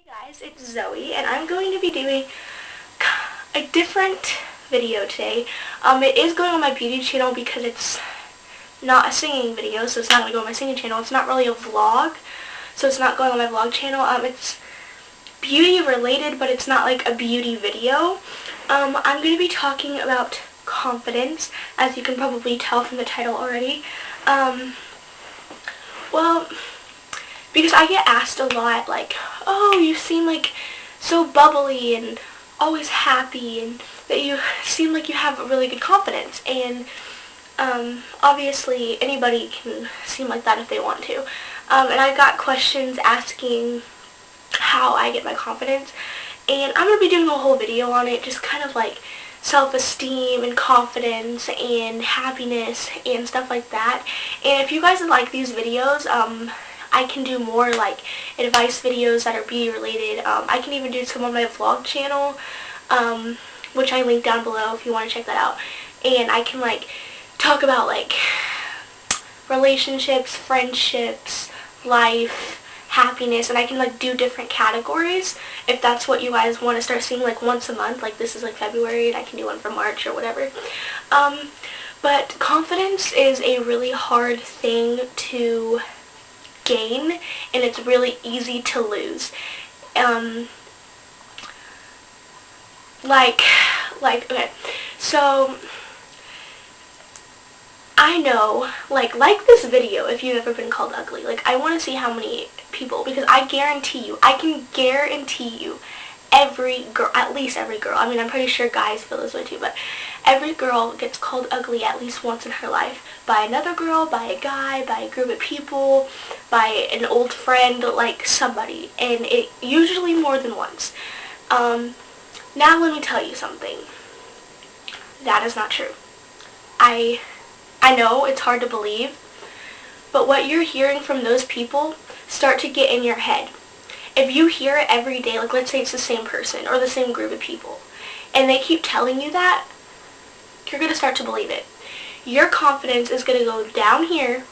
Hey guys, it's Zoe, and I'm going to be doing a different video today. It is going on my beauty channel because it's not a singing video, so it's not going to go on my singing channel. It's not really a vlog, so it's not going on my vlog channel. It's beauty related, but it's not like a beauty video. I'm going to be talking about confidence, as you can probably tell from the title already. Well, because I get asked a lot, like, oh, you seem like so bubbly and always happy, and that you seem like you have really good confidence. And obviously anybody can seem like that if they want to. And I got questions asking how I get my confidence, and I'm going to be doing a whole video on it, just kind of like self-esteem and confidence and happiness and stuff like that. And if you guys like these videos, I can do more like advice videos that are beauty related. I can even do some on my vlog channel, which I link down below if you want to check that out. And I can like talk about like relationships, friendships, life, happiness, and I can like do different categories if that's what you guys want to start seeing, like once a month. Like this is like February and I can do one for March or whatever. But confidence is a really hard thing to gain, and it's really easy to lose. Okay, so I know, like this video, if you've ever been called ugly, like I want to see how many people, because I can guarantee you every girl, at least every girl, I mean I'm pretty sure guys feel this way too, but every girl gets called ugly at least once in her life, by another girl, by a guy, by a group of people, by an old friend, like somebody, and it usually more than once. Now let me tell you something. That is not true. I know it's hard to believe, but what you're hearing from those people start to get in your head. If you hear it every day, like let's say it's the same person or the same group of people, and they keep telling you that, you're going to start to believe it. Your confidence is going to go down here,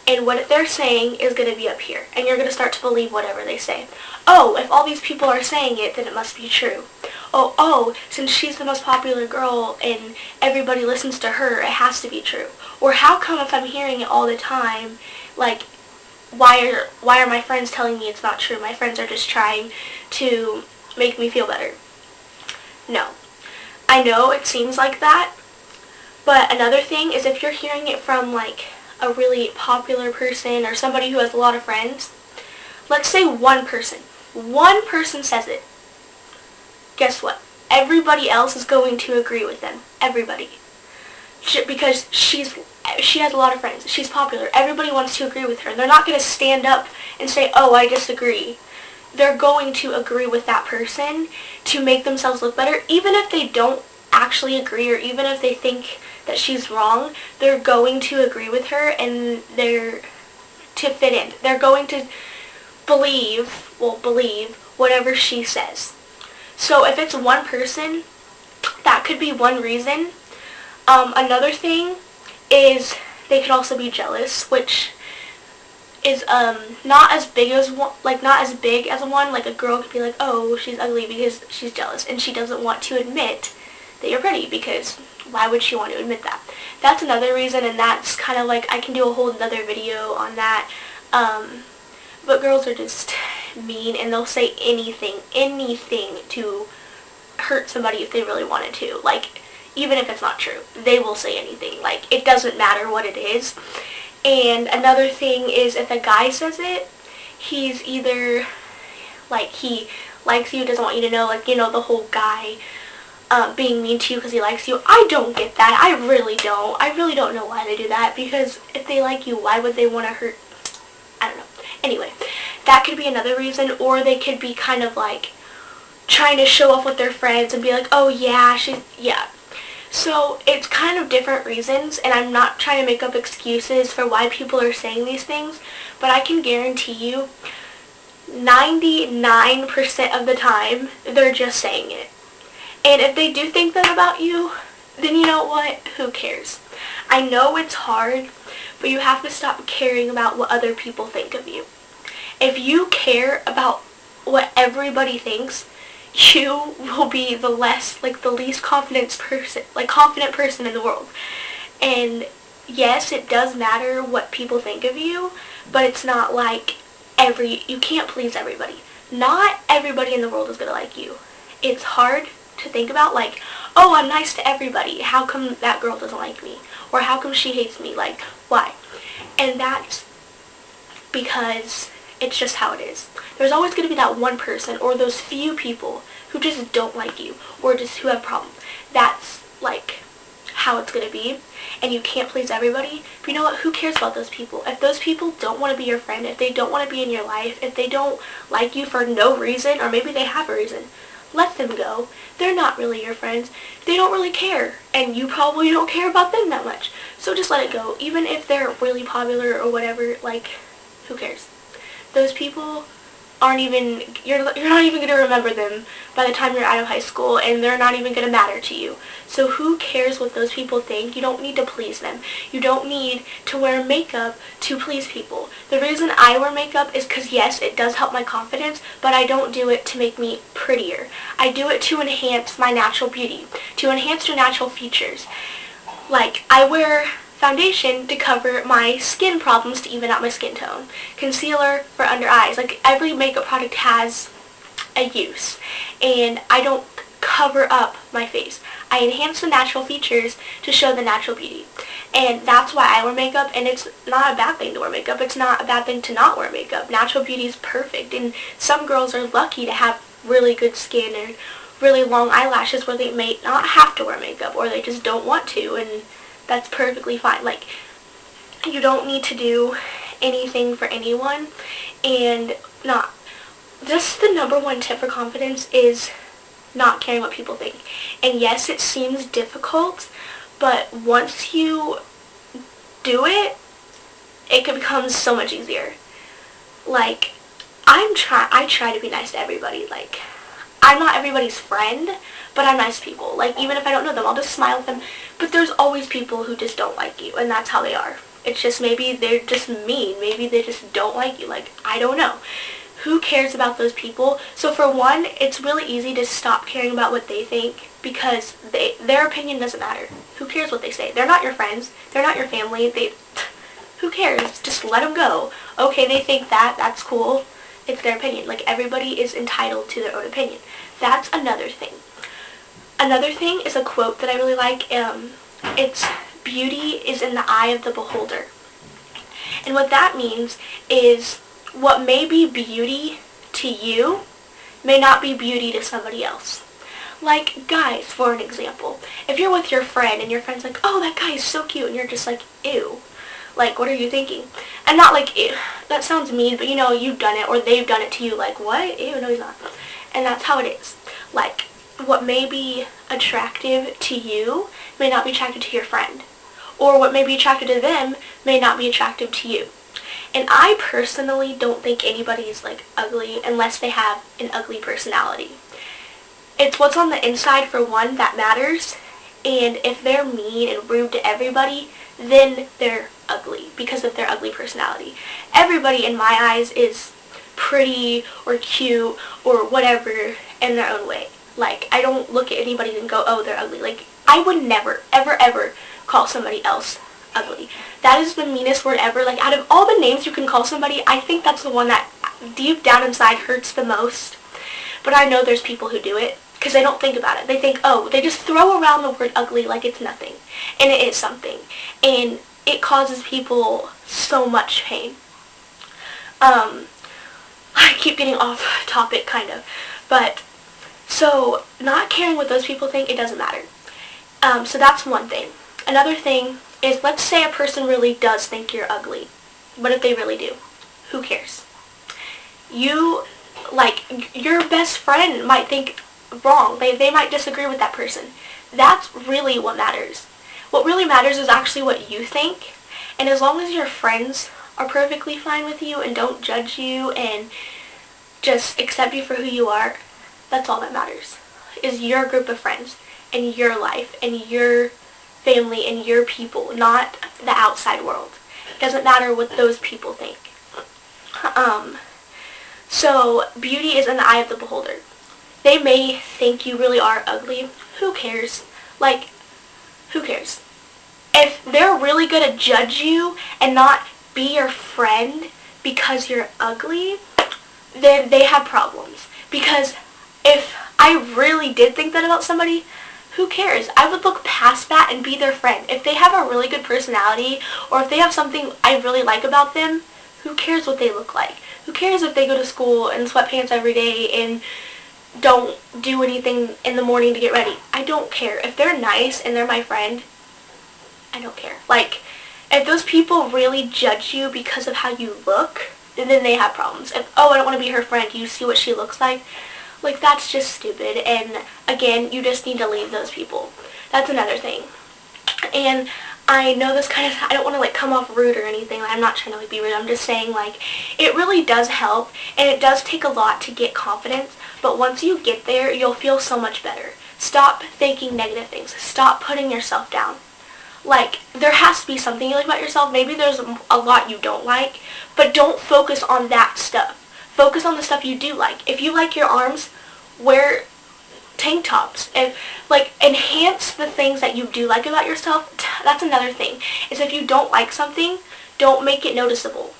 and what they're saying is going to be up here, and you're going to start to believe whatever they say. Oh, if all these people are saying it, then it must be true. Oh, since she's the most popular girl and everybody listens to her, it has to be true. Or how come if I'm hearing it all the time, like, why are my friends telling me it's not true? My friends are just trying to make me feel better. No. I know it seems like that, but another thing is if you're hearing it from like a really popular person or somebody who has a lot of friends, let's say one person says it. Guess what? Everybody else is going to agree with them. Everybody. Because she has a lot of friends. She's popular. Everybody wants to agree with her. They're not going to stand up and say, oh, I disagree. They're going to agree with that person to make themselves look better. Even if they don't actually agree, or even if they think that she's wrong, they're going to agree with her, and they're to fit in. They're going to believe whatever she says. So if it's one person, that could be one reason. Another thing is they could also be jealous, which is not as big as one, like a girl could be like, oh, she's ugly because she's jealous, and she doesn't want to admit that you're pretty, because why would she want to admit that? That's another reason, and that's kind of like, I can do a whole another video on that. But girls are just mean, and they'll say anything to hurt somebody if they really wanted to. Like, even if it's not true, they will say anything. Like, it doesn't matter what it is. And another thing is, if a guy says it, he's either, like, he likes you, doesn't want you to know, like, you know, the whole guy being mean to you because he likes you. I don't get that. I really don't know why they do that, because if they like you, why would they want to hurt? I don't know. Anyway, that could be another reason. Or they could be kind of like trying to show off with their friends and be like, oh yeah, yeah. So it's kind of different reasons, and I'm not trying to make up excuses for why people are saying these things, but I can guarantee you 99% of the time they're just saying it. And if they do think that about you, then you know what? Who cares? I know it's hard, but you have to stop caring about what other people think of you. If you care about what everybody thinks, you will be the least confident person in the world. And yes, it does matter what people think of you, but it's not like you can't please everybody. Not everybody in the world is going to like you. It's hard to think about, like, oh, I'm nice to everybody. How come that girl doesn't like me? Or how come she hates me? Like, why? And that's because it's just how it is. There's always going to be that one person or those few people who just don't like you or just who have problems. That's like how it's going to be, and you can't please everybody. But you know what? Who cares about those people? If those people don't want to be your friend, if they don't want to be in your life, if they don't like you for no reason, or maybe they have a reason, let them go. They're not really your friends. They don't really care, and you probably don't care about them that much. So just let it go. Even if they're really popular or whatever, like, who cares? Those people aren't even, you're not even going to remember them by the time you're out of high school, and they're not even going to matter to you. So who cares what those people think? You don't need to please them. You don't need to wear makeup to please people. The reason I wear makeup is because, yes, it does help my confidence, but I don't do it to make me prettier. I do it to enhance my natural beauty, to enhance your natural features. Like, I wear foundation to cover my skin problems, to even out my skin tone. Concealer for under eyes. Like, every makeup product has a use, and I don't cover up my face. I enhance the natural features to show the natural beauty. And that's why I wear makeup, and it's not a bad thing to wear makeup. It's not a bad thing to not wear makeup. Natural beauty is perfect, and some girls are lucky to have really good skin and really long eyelashes where they may not have to wear makeup, or they just don't want to, and that's perfectly fine. Like, you don't need to do anything for anyone, and not, just the number one tip for confidence is not caring what people think. And yes, it seems difficult, but once you do it, it can become so much easier. Like, I try to be nice to everybody. Like, I'm not everybody's friend, but I'm nice to people. Like, even if I don't know them, I'll just smile at them. But there's always people who just don't like you, and that's how they are. It's just, maybe they're just mean. Maybe they just don't like you. Like, I don't know. Who cares about those people? So for one, it's really easy to stop caring about what they think, because their opinion doesn't matter. Who cares what they say? They're not your friends. They're not your family. Who cares? Just let them go. Okay, they think that. That's cool. It's their opinion. Like, everybody is entitled to their own opinion. That's another thing. Another thing is a quote that I really like. It's, beauty is in the eye of the beholder. And what that means is, what may be beauty to you may not be beauty to somebody else. Like, guys, for an example. If you're with your friend and your friend's like, oh, that guy is so cute, and you're just like, ew. Like, what are you thinking? And not like, ew, that sounds mean, but you know, you've done it, or they've done it to you. Like, what? Ew, no, he's not. And that's how it is. Like, what may be attractive to you may not be attractive to your friend. Or what may be attractive to them may not be attractive to you. And I personally don't think anybody is, like, ugly unless they have an ugly personality. It's what's on the inside, for one, that matters. And if they're mean and rude to everybody, then they're ugly because of their ugly personality. Everybody, in my eyes, is pretty or cute or whatever in their own way. Like, I don't look at anybody and go, oh, they're ugly. Like, I would never, ever, ever call somebody else ugly. That is the meanest word ever. Like, out of all the names you can call somebody, I think that's the one that deep down inside hurts the most. But I know there's people who do it because they don't think about it. They think, oh, they just throw around the word ugly like it's nothing. And it is something. And it causes people so much pain. I keep getting off topic, kind of. But, so, not caring what those people think, it doesn't matter. So that's one thing. Another thing is, let's say a person really does think you're ugly. What if they really do? Who cares? You, like, your best friend might think wrong. They might disagree with that person. That's really what matters. What really matters is actually what you think. And as long as your friends are perfectly fine with you and don't judge you and just accept you for who you are, that's all that matters. Is your group of friends and your life and your family and your people, not the outside world. It doesn't matter what those people think. So beauty is in the eye of the beholder. They may think you really are ugly. Who cares? Like, who cares? If they're really going to judge you and not be your friend because you're ugly, then they have problems. Because if I really did think that about somebody, who cares? I would look past that and be their friend. If they have a really good personality, or if they have something I really like about them, who cares what they look like? Who cares if they go to school in sweatpants every day and don't do anything in the morning to get ready? I don't care. If they're nice and they're my friend, I don't care. Like, if those people really judge you because of how you look, then they have problems. If, oh, I don't want to be her friend, you see what she looks like, that's just stupid. And again, you just need to leave those people. That's another thing. And I know this kind of, I don't want to like come off rude or anything. Like, I'm not trying to like be rude. I'm just saying like it really does help, and it does take a lot to get confidence. But once you get there, you'll feel so much better. Stop thinking negative things. Stop putting yourself down. Like, there has to be something you like about yourself. Maybe there's a lot you don't like, but don't focus on that stuff. Focus on the stuff you do like. If you like your arms, wear tank tops. If, like, enhance the things that you do like about yourself. That's another thing. Is if you don't like something, don't make it noticeable.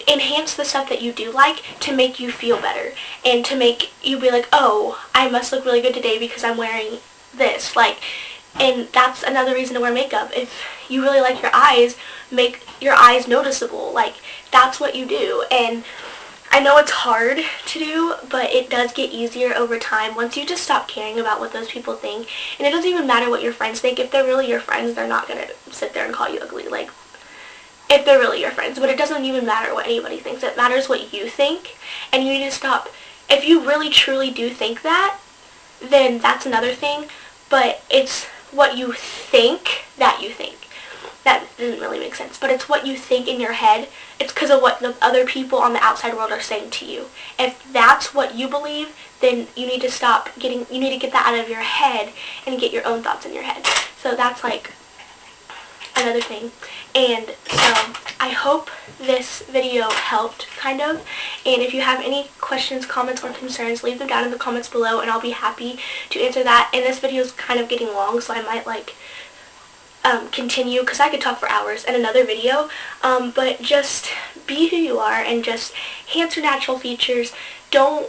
Enhance the stuff that you do like to make you feel better. And to make you be like, oh, I must look really good today because I'm wearing this. Like, and that's another reason to wear makeup. If you really like your eyes, make your eyes noticeable. Like, that's what you do. And I know it's hard to do, but it does get easier over time once you just stop caring about what those people think. And it doesn't even matter what your friends think. If they're really your friends, they're not going to sit there and call you ugly. Like, if they're really your friends. But it doesn't even matter what anybody thinks. It matters what you think. And you need to stop. If you really truly do think that, then that's another thing. But it's what you think that you think. That doesn't really make sense, but it's what you think in your head. It's because of what the other people on the outside world are saying to you. If that's what you believe, then you need to you need to get that out of your head and get your own thoughts in your head. So that's like another thing. And so I hope this video helped, kind of. And if you have any questions, comments, or concerns, leave them down in the comments below, and I'll be happy to answer that. And this video is kind of getting long, so I might like continue, because I could talk for hours in another video. But just be who you are and just enhance your natural features. Don't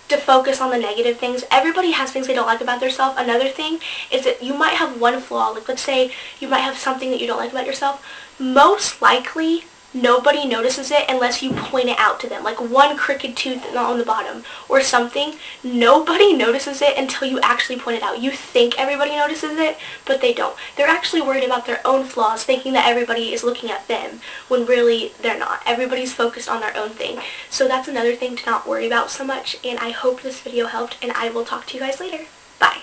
to focus on the negative things. Everybody has things they don't like about themselves. Another thing is that you might have one flaw. Like, let's say you might have something that you don't like about yourself. Most likely, nobody notices it unless you point it out to them. Like one crooked tooth on the bottom or something. Nobody notices it until you actually point it out. You think everybody notices it, but they don't. They're actually worried about their own flaws, thinking that everybody is looking at them, when really they're not. Everybody's focused on their own thing. So that's another thing to not worry about so much, and I hope this video helped, and I will talk to you guys later. Bye.